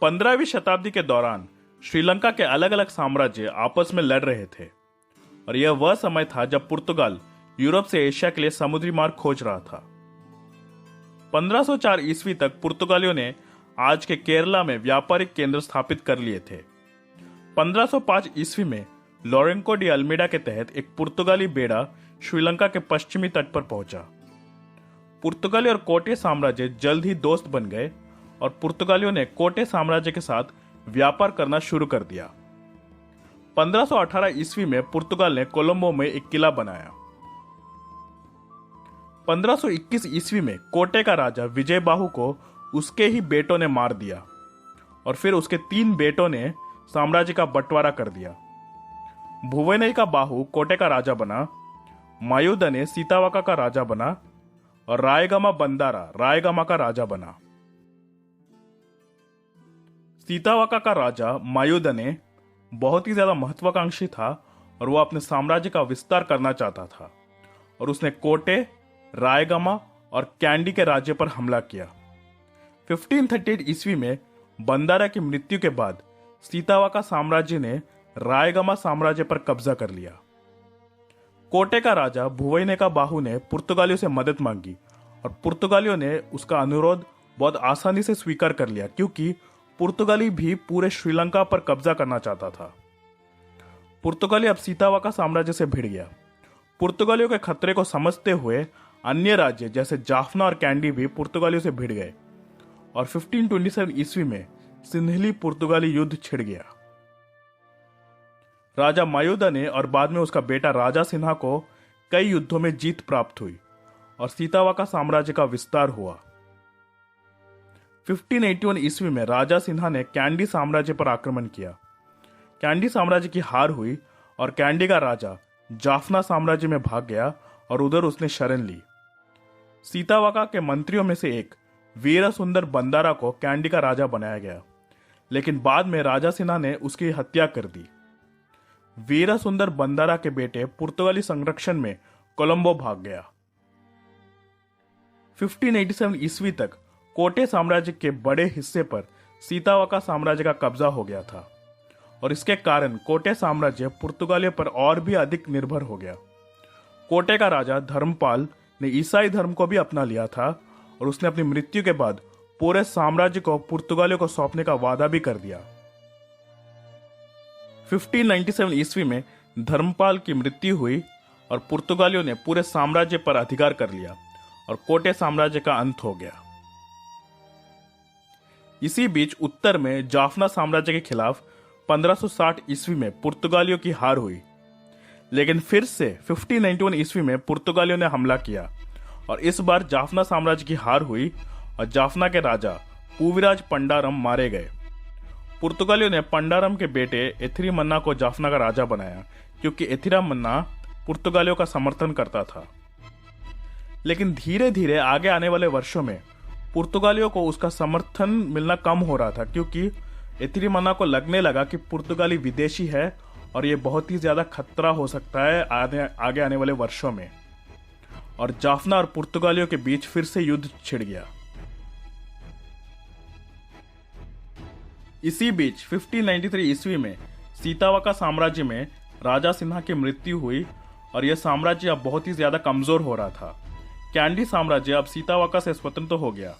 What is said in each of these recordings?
15वीं शताब्दी के दौरान श्रीलंका के अलग अलग साम्राज्य आपस में लड़ रहे थे और यह वह समय था जब पुर्तगाल यूरोप से एशिया के लिए समुद्री मार्ग खोज रहा था। 1504 ईस्वी तक पुर्तगालियों ने आज के केरला में व्यापारिक केंद्र स्थापित कर लिए थे। 1505 ईस्वी में लोरेंको डी अल्मीडा के तहत एक पुर्तगाली बेड़ा श्रीलंका के पश्चिमी तट पर पहुंचा। पुर्तगाली और कोटे साम्राज्य जल्द ही दोस्त बन गए और पुर्तगालियों ने कोटे साम्राज्य के साथ व्यापार करना शुरू कर दिया। 1518 ईस्वी में पुर्तगाल ने कोलंबो में एक किला बनाया। 1521 ईस्वी में कोटे का राजा विजय बाहु को उसके ही बेटों ने मार दिया और फिर उसके 3 बेटों ने साम्राज्य का बंटवारा कर दिया। भुवनई का बाहु कोटे का राजा बना, मायुदने सीतावाका का राजा बना और रायगमा बंदारा रायगमा का राजा बना। सीतावाका का राजा मायुदने बहुत ही ज्यादा महत्वाकांक्षी था और वह अपने साम्राज्य का विस्तार करना चाहता था और उसने कोटे, रायगमा और कैंडी के राज्य पर हमला किया। 1538 ईस्वी में बंदारा की मृत्यु के बाद सीतावाका साम्राज्य ने रायगमा साम्राज्य पर कब्जा कर लिया। कोटे का राजा भुवनई का बाहु ने पुर्तगालियों से मदद मांगी और पुर्तगालियों ने उसका अनुरोध बहुत आसानी से स्वीकार कर लिया क्योंकि पुर्तगाली भी पूरे श्रीलंका पर कब्जा करना चाहता था। पुर्तगाली अब सीतावाका साम्राज्य से भिड़ गया। पुर्तगालियों के खतरे को समझते हुए अन्य राज्य जैसे जाफना और कैंडी भी पुर्तगालियों से भिड़ गए और 1527 ईस्वी में सिंहली पुर्तगाली युद्ध छिड़ गया। राजा मायुदने और बाद में उसका बेटा राजा सिन्हा को कई युद्धों में जीत प्राप्त हुई और सीतावाका साम्राज्य का विस्तार हुआ। 1581 ईस्वी में राजा सिन्हा ने कैंडी साम्राज्य पर आक्रमण किया। कैंडी साम्राज्य की हार हुई और कैंडी का राजा जाफना साम्राज्य में भाग गया और उधर उसने शरण ली। सीतावाका के मंत्रियों में से एक वीरसुंदर बंदारा को कैंडी का राजा बनाया गया, लेकिन बाद में राजा सिन्हा ने उसकी हत्या कर दी। वीरसुंदर बंदारा के बेटे पुर्तगाली संरक्षण में कोलंबो भाग गया। 1587 ईस्वी तक कोटे साम्राज्य के बड़े हिस्से पर सीतावाका साम्राज्य का कब्जा हो गया था और इसके कारण कोटे साम्राज्य पुर्तगालियों पर और भी अधिक निर्भर हो गया। कोटे का राजा धर्मपाल ने ईसाई धर्म को भी अपना लिया था और उसने अपनी मृत्यु के बाद पूरे साम्राज्य को पुर्तगालियों को सौंपने का वादा भी कर दिया। 1597 ईस्वी में धर्मपाल की मृत्यु हुई और पुर्तगालियों ने पूरे साम्राज्य पर अधिकार कर लिया और कोटे साम्राज्य का अंत हो गया। इसी बीच उत्तर में जाफना साम्राज्य के खिलाफ 1560 ईस्वी में पुर्तगालियों की हार हुई, लेकिन फिर से 1591 ईस्वी में पुर्तगालियों ने हमला किया और इस बार जाफना साम्राज्य की हार हुई और जाफना के राजा पूविराज पंडारम मारे गए। पुर्तगालियों ने पंडारम के बेटे एथिरी मन्ना को जाफना का राजा बनाया क्योंकि एथिरा मन्ना पुर्तगालियों का समर्थन करता था। लेकिन धीरे धीरे आगे आने वाले वर्षों में पुर्तगालियों को उसका समर्थन मिलना कम हो रहा था क्योंकि एथिरी मन्ना को लगने लगा कि पुर्तगाली विदेशी है और ये बहुत ही ज्यादा खतरा हो सकता है आगे आने वाले वर्षों में, और जाफना और पुर्तगालियों के बीच फिर से युद्ध छिड़ गया। इसी बीच 1593 ईस्वी में सीतावाका साम्राज्य में राजा सिन्हा की मृत्यु हुई और यह साम्राज्य अब बहुत ही ज्यादा कमजोर हो रहा था। कैंडी साम्राज्य अब सीतावाका से स्वतंत्र हो गया।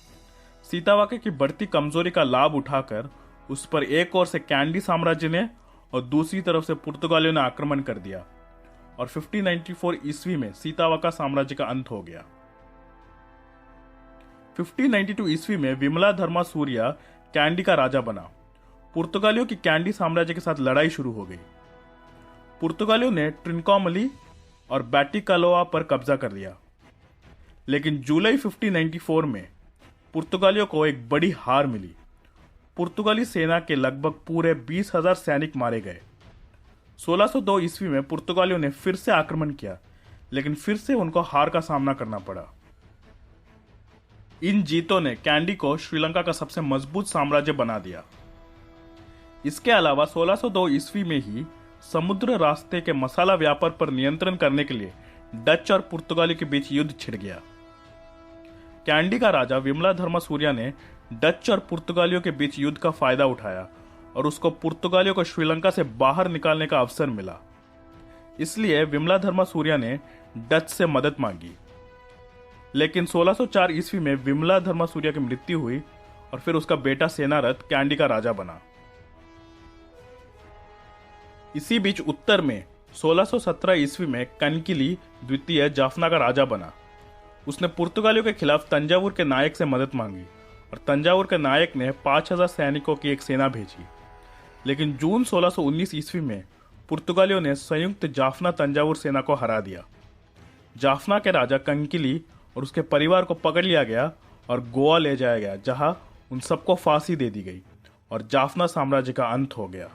सीतावाका की बढ़ती कमजोरी का लाभ उठाकर उस पर एक ओर से कैंडी साम्राज्य ने और दूसरी तरफ से पुर्तगालियों ने आक्रमण कर दिया और 1594 ईस्वी में सीतावाका साम्राज्य का अंत हो गया। 1592 ईस्वी में विमला धर्मा सूर्या कैंडी का राजा बना। पुर्तगालियों की कैंडी साम्राज्य के साथ लड़ाई शुरू हो गई। पुर्तगालियों ने ट्रिनकोमली और बैटिकालोआ पर कब्जा कर लिया, लेकिन जुलाई 1594 में पुर्तगालियों को एक बड़ी हार मिली। पुर्तगाली सेना के लगभग पूरे 20,000 सैनिक मारे गए। 1602 ईस्वी में पुर्तगालियों ने फिर से आक्रमण किया, लेकिन फिर से उनको हार का सामना करना पड़ा। इन जीतों ने कैंडी को श्रीलंका का सबसे मजबूत साम्राज्य बना दिया। इसके अलावा 1602 ईस्वी में ही समुद्र रास्ते के मसाला व्यापार पर नियंत्रण करने के लिए डच और पुर्तगाली के बीच युद्ध छिड़ गया। कैंडी का राजा विमला धर्मा सूर्या ने डच और पुर्तगालियों के बीच युद्ध का फायदा उठाया और उसको पुर्तगालियों को श्रीलंका से बाहर निकालने का अवसर मिला। इसलिए विमलाधर्मा सूर्य ने डच से मदद मांगी। लेकिन 1604 ईस्वी में विमलाधर्मा सूर्य की मृत्यु हुई और फिर उसका बेटा सेनारथ कैंडी का राजा बना। इसी बीच उत्तर में 1617 ईस्वी में कनकिली द्वितीय जाफना का राजा बना। उसने पुर्तगालियों के खिलाफ तंजावुर के नायक से मदद मांगी और तंजावुर के नायक ने 5000 सैनिकों की एक सेना भेजी। लेकिन जून 1619 ईस्वी में पुर्तगालियों ने संयुक्त जाफना तंजावुर सेना को हरा दिया। जाफना के राजा कंकिली और उसके परिवार को पकड़ लिया गया और गोवा ले जाया गया, जहां उन सबको फांसी दे दी गई और जाफना साम्राज्य का अंत हो गया।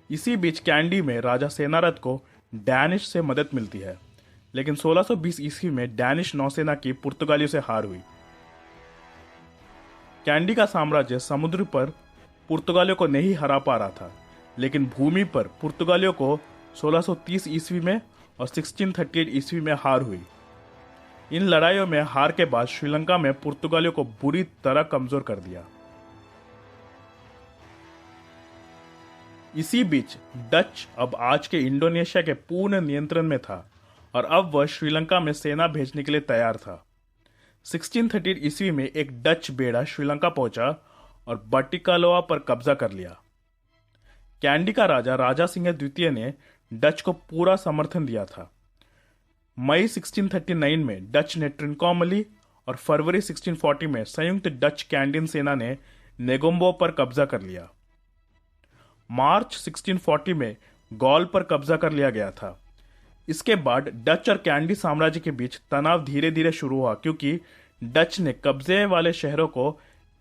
इसी बीच कैंडी में राजा सेनारथ को डैनिश से मदद मिलती है, लेकिन 1620 ईस्वी में डैनिश नौसेना की पुर्तगालियों से हार हुई। कैंडी का साम्राज्य समुद्र पर पुर्तगालियों को नहीं हरा पा रहा था, लेकिन भूमि पर पुर्तगालियों को 1630 ईस्वी में और 1638 ईस्वी में हार हुई। इन लड़ाइयों में हार के बाद श्रीलंका में पुर्तगालियों को बुरी तरह कमजोर कर दिया। इसी बीच डच अब आज के इंडोनेशिया के पूर्ण नियंत्रण में था और अब वह श्रीलंका में सेना भेजने के लिए तैयार था। 1638 ईस्वी में एक डच बेड़ा श्रीलंका पहुंचा और बटिकालोआ पर कब्जा कर लिया। कैंडी का राजा राजा सिंह द्वितीय ने डच को पूरा समर्थन दिया था। मई 1639 में डच ने ट्रिनकोमली और फरवरी 1640 में संयुक्त डच कैंडियन सेना ने नेगोम्बो पर कब्जा कर लिया। मार्च 1640 में गॉल पर कब्जा कर लिया गया था। इसके बाद डच और कैंडी साम्राज्य के बीच तनाव धीरे धीरे शुरू हुआ, क्योंकि डच ने कब्जे वाले शहरों को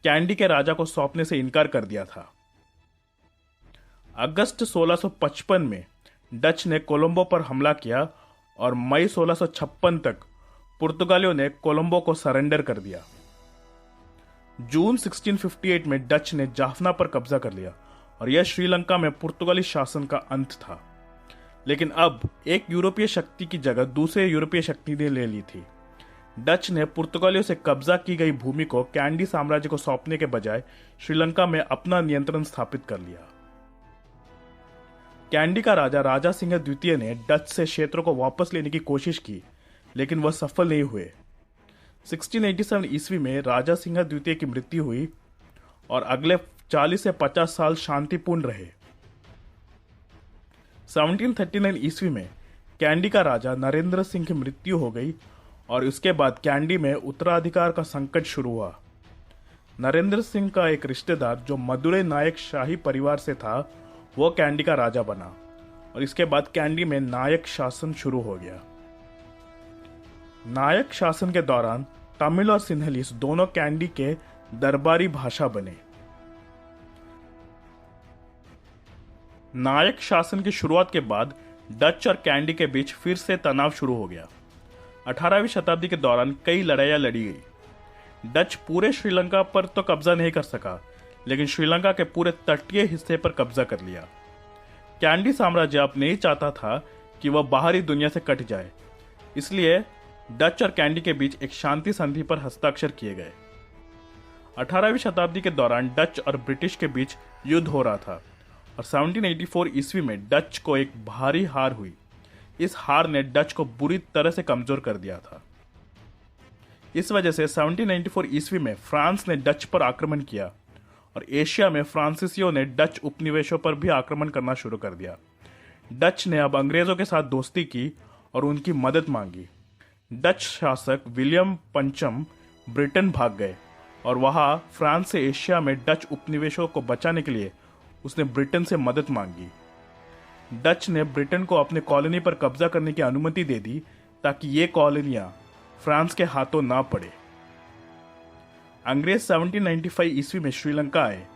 कैंडी के राजा को सौंपने से इनकार कर दिया था। अगस्त 1655 में डच ने कोलंबो पर हमला किया और मई 1656 तक पुर्तगालियों ने कोलंबो को सरेंडर कर दिया। जून 1658 में डच ने जाफना पर कब्जा कर लिया और यह श्रीलंका में पुर्तगाली शासन का अंत था। लेकिन अब एक यूरोपीय शक्ति की जगह दूसरे यूरोपीय शक्ति ने ले ली थी। डच ने पुर्तगालियों से कब्जा की गई भूमि को कैंडी साम्राज्य को सौंपने के बजाय श्रीलंका में अपना नियंत्रण स्थापित कर लिया। कैंडी का राजा राजा सिंह द्वितीय ने डच से क्षेत्रों को वापस लेने की कोशिश की, लेकिन वह सफल नहीं हुए। 1687 ईस्वी में राजा सिंह द्वितीय की मृत्यु हुई और अगले 40 से 50 साल शांतिपूर्ण रहे। 1739 ईस्वी में कैंडी का राजा नरेंद्र सिंह की मृत्यु हो गई और उसके बाद कैंडी में उत्तराधिकार का संकट शुरू हुआ। नरेंद्र सिंह का एक रिश्तेदार जो मदुरै नायक शाही परिवार से था, वो कैंडी का राजा बना और इसके बाद कैंडी में नायक शासन शुरू हो गया। नायक शासन के दौरान तमिल और सिन्हलीस दोनों कैंडी के दरबारी भाषा बने। नायक शासन की शुरुआत के बाद डच और कैंडी के बीच फिर से तनाव शुरू हो गया। 18वीं शताब्दी के दौरान कई लड़ाइयां लड़ी गई। डच पूरे श्रीलंका पर तो कब्जा नहीं कर सका, लेकिन श्रीलंका के पूरे तटीय हिस्से पर कब्जा कर लिया। कैंडी साम्राज्य अब नहीं चाहता था कि वह बाहरी दुनिया से कट जाए, इसलिए डच और कैंडी के बीच एक शांति संधि पर हस्ताक्षर किए गए। 18वीं शताब्दी के दौरान डच और ब्रिटिश के बीच युद्ध हो रहा था और 1784 ईस्वी में डच को एक भारी हार हुई। इस हार ने डच को बुरी तरह से कमजोर कर दिया था। इस वजह से 1794 ईस्वी में फ्रांस ने डच पर आक्रमण किया और एशिया में फ्रांसीसियों ने डच उपनिवेशों पर भी आक्रमण करना शुरू कर दिया। डच ने अब अंग्रेजों के साथ दोस्ती की और उनकी मदद मांगी। डच शासक विलियम पंचम ब्रिटेन भाग गए और वहां फ्रांस से एशिया में डच उपनिवेशों को बचाने के लिए उसने ब्रिटेन से मदद मांगी। डच ने ब्रिटेन को अपने कॉलोनी पर कब्जा करने की अनुमति दे दी ताकि ये कॉलोनियां फ्रांस के हाथों ना पड़े। अंग्रेज 1795 ईस्वी में श्रीलंका आए।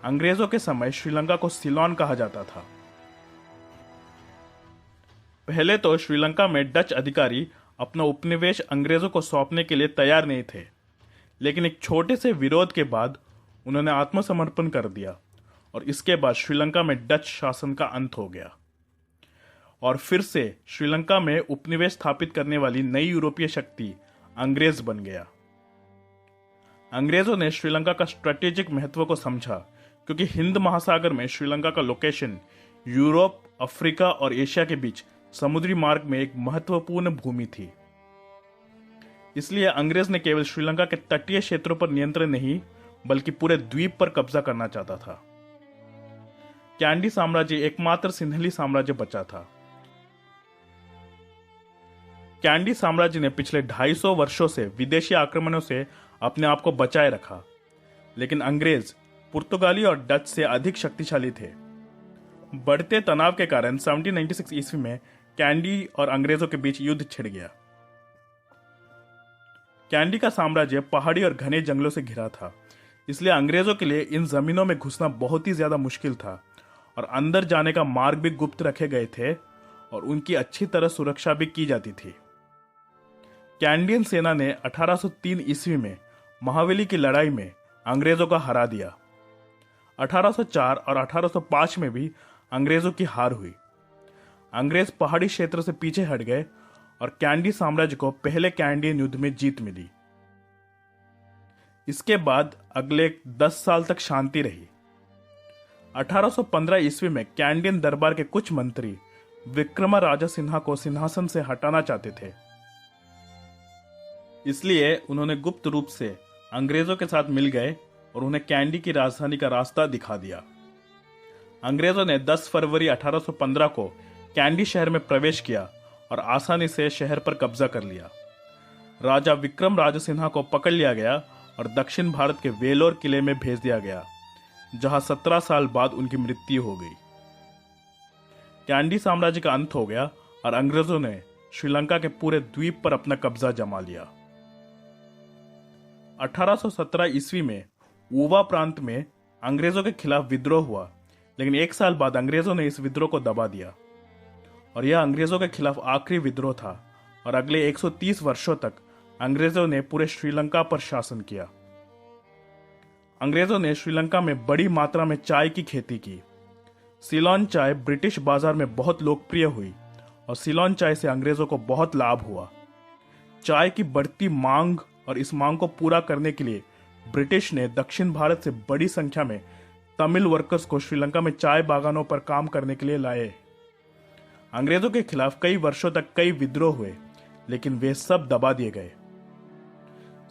अंग्रेजों के समय श्रीलंका को सिलोन कहा जाता था। पहले तो श्रीलंका में डच अधिकारी अपना उपनिवेश अंग्रेजों को सौंपने के लिए तैयार नहीं थे, लेकिन एक छोटे से विरोध के बाद उन्होंने आत्मसमर्पण कर दिया और इसके बाद श्रीलंका में डच शासन का अंत हो गया और फिर से श्रीलंका में उपनिवेश स्थापित करने वाली नई यूरोपीय शक्ति अंग्रेज बन गया। अंग्रेजों ने श्रीलंका का स्ट्रेटेजिक महत्व को समझा, क्योंकि हिंद महासागर में श्रीलंका का लोकेशन यूरोप, अफ्रीका और एशिया के बीच समुद्री मार्ग में एक महत्वपूर्ण भूमि थी। इसलिए अंग्रेज ने केवल श्रीलंका के तटीय क्षेत्रों पर नियंत्रण नहीं, बल्कि पूरे द्वीप पर कब्जा करना चाहता था। कैंडी साम्राज्य एकमात्र सिंहली साम्राज्य बचा था। कैंडी साम्राज्य ने पिछले 250 वर्षों से विदेशी आक्रमणों से अपने आप को बचाए रखा, लेकिन अंग्रेज पुर्तगाली और डच से अधिक शक्तिशाली थे। बढ़ते तनाव के कारण 1796 ईस्वी में कैंडी और अंग्रेजों के बीच युद्ध छिड़ गया। कैंडी का साम्राज्य पहाड़ी और घने जंगलों से घिरा था, इसलिए अंग्रेजों के लिए इन जमीनों में घुसना बहुत ही ज्यादा मुश्किल था और अंदर जाने का मार्ग भी गुप्त रखे गए थे और उनकी अच्छी तरह सुरक्षा भी की जाती थी। कैंडियन सेना ने 1803 ईस्वी में महावेली की लड़ाई में अंग्रेजों को हरा दिया। 1804 और 1805 में भी अंग्रेजों की हार हुई। अंग्रेज पहाड़ी क्षेत्र से पीछे हट गए और कैंडी साम्राज्य को पहले कैंडियन युद्ध में जीत मिली। इसके बाद अगले 10 साल तक शांति रही। 1815 ईस्वी में कैंडियन दरबार के कुछ मंत्री विक्रमाराजा सिन्हा को सिंहासन से हटाना चाहते थे, इसलिए उन्होंने गुप्त रूप से अंग्रेजों के साथ मिल गए और उन्हें कैंडी की राजधानी का रास्ता दिखा दिया। अंग्रेजों ने 10 फरवरी 1815 को कैंडी शहर में प्रवेश किया और आसानी से शहर पर कब्जा कर लिया। राजा विक्रम राजसिन्हा को पकड़ लिया गया और दक्षिण भारत के वेलोर किले में भेज दिया गया, जहां 17 साल बाद उनकी मृत्यु हो गई। कैंडी साम्राज्य का अंत हो गया और अंग्रेजों ने श्रीलंका के पूरे द्वीप पर अपना कब्जा जमा लिया। 1817 ईस्वी में ऊवा प्रांत में अंग्रेजों के खिलाफ विद्रोह हुआ, लेकिन 1 साल बाद अंग्रेजों ने इस विद्रोह को दबा दिया और यह अंग्रेजों के खिलाफ आखिरी विद्रोह था और अगले 130 वर्षों तक अंग्रेजों ने पूरे श्रीलंका पर शासन किया। अंग्रेजों ने श्रीलंका में बड़ी मात्रा में चाय की खेती की। सिलोन चाय ब्रिटिश बाजार में बहुत लोकप्रिय हुई और सिलोन चाय से अंग्रेजों को बहुत लाभ हुआ। चाय की बढ़ती मांग और इस मांग को पूरा करने के लिए ब्रिटिश ने दक्षिण भारत से बड़ी संख्या में तमिल वर्कर्स को श्रीलंका में चाय बागानों पर काम करने के लिए लाए। अंग्रेजों के खिलाफ कई वर्षों तक कई विद्रोह हुए, लेकिन वे सब दबा दिए गए।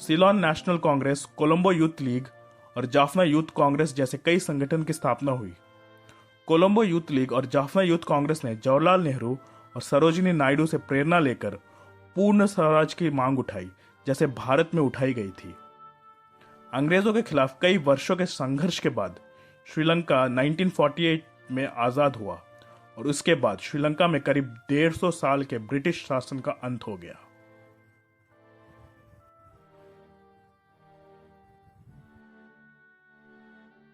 Ceylon national Congress, Colombo youth league और जाफना यूथ कांग्रेस जैसे कई संगठन की स्थापना हुई। कोलंबो यूथ लीग और जाफना यूथ कांग्रेस ने जवाहरलाल नेहरू और सरोजिनी नायडू से प्रेरणा लेकर पूर्ण स्वराज की मांग उठाई, जैसे भारत में उठाई गई थी। अंग्रेजों के खिलाफ कई वर्षों के संघर्ष के बाद श्रीलंका 1948 में आजाद हुआ और उसके बाद श्रीलंका में करीब 150 साल के ब्रिटिश शासन का अंत हो गया।